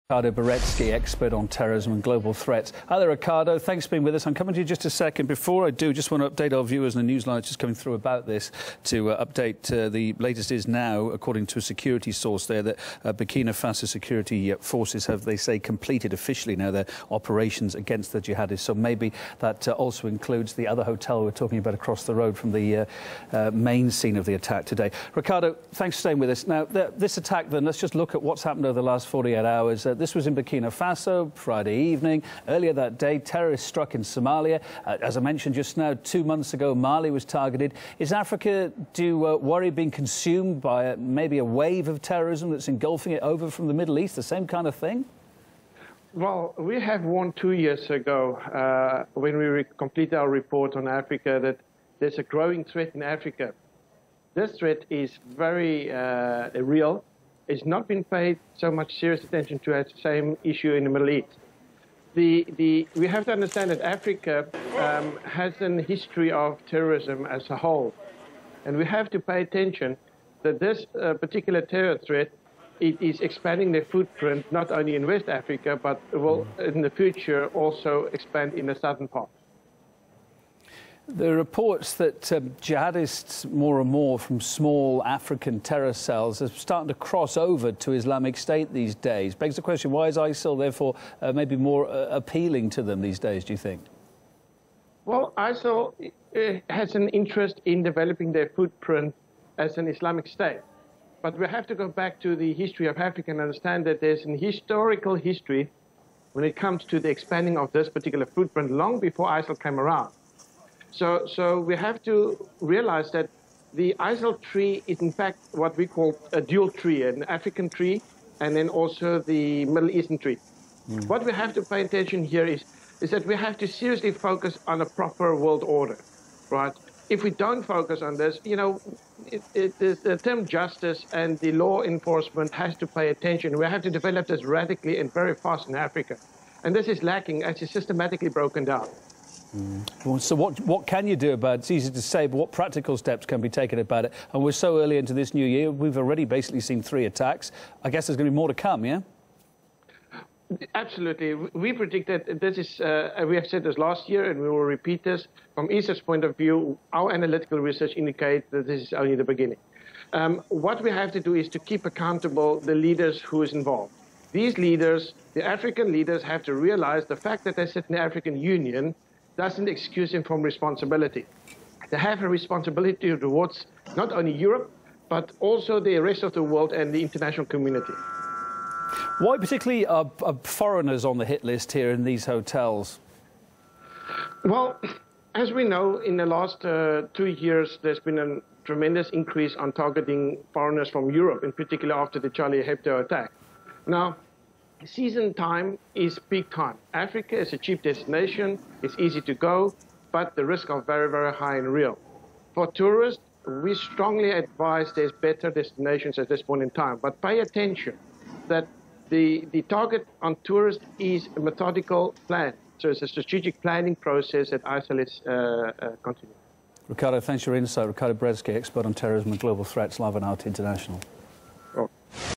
Ricardo Baretzky, expert on terrorism and global threats. Hi there, Ricardo. Thanks for being with us. I'm coming to you just a second. Before I do, just want to update our viewers on the news line just coming through about this to update the latest is now, according to a security source there, that Burkina Faso security forces have, they say, completed officially now their operations against the jihadists. So maybe that also includes the other hotel we're talking about across the road from the main scene of the attack today. Ricardo, thanks for staying with us. Now, this attack, then, let's just look at what's happened over the last 48 hours. This was in Burkina Faso Friday evening. Earlier that day, terrorists struck in Somalia. As I mentioned just now, 2 months ago, Mali was targeted. Is Africa, do you worry, being consumed by maybe a wave of terrorism that's engulfing it over from the Middle East, the same kind of thing? Well, we have warned 2 years ago when we completed our report on Africa that there's a growing threat in Africa. This threat is very real. It's not been paid so much serious attention to as the same issue in the Middle East. We have to understand that Africa has a history of terrorism as a whole. And we have to pay attention that this particular terror threat, it is expanding their footprint not only in West Africa, but will in the future also expand in the southern part. The reports that jihadists more and more from small African terror cells are starting to cross over to Islamic State these days. Begs the question, why is ISIL therefore maybe more appealing to them these days, do you think? Well, ISIL has an interest in developing their footprint as an Islamic State. But we have to go back to the history of Africa and understand that there's an historical history when it comes to the expanding of this particular footprint long before ISIL came around. So we have to realize that the ISIL tree is in fact what we call a dual tree, an African tree and then also the Middle Eastern tree. What we have to pay attention here is that we have to seriously focus on a proper world order, right? If we don't focus on this, you know, the term justice and the law enforcement has to pay attention. We have to develop this radically and very fast in Africa. And this is lacking as it's systematically broken down. Well, so what can you do about it? It's easy to say, but what practical steps can be taken about it? And we're so early into this new year, we've already basically seen 3 attacks. I guess there's going to be more to come, yeah? Absolutely. We predicted this is, we have said this last year, and we will repeat this. From Ecips' point of view, our analytical research indicates that this is only the beginning. What we have to do is to keep accountable the leaders who is involved. These leaders, the African leaders, have to realize the fact that they sit in the African Union doesn't excuse him from responsibility. They have a responsibility towards not only Europe, but also the rest of the world and the international community. Why particularly are foreigners on the hit list here in these hotels? Well, as we know, in the last 2 years, there's been a tremendous increase on targeting foreigners from Europe, in particular after the Charlie Hebdo attack. Now, season time is peak time. Africa is a cheap destination, it's easy to go, but the risks are very, very high and real. For tourists, we strongly advise there's better destinations at this point in time, but pay attention that the target on tourists is a methodical plan. So it's a strategic planning process that ISIL is continuing. Ricardo, thanks for your insight. Ricardo Baretzky, expert on terrorism and global threats, live on RT International.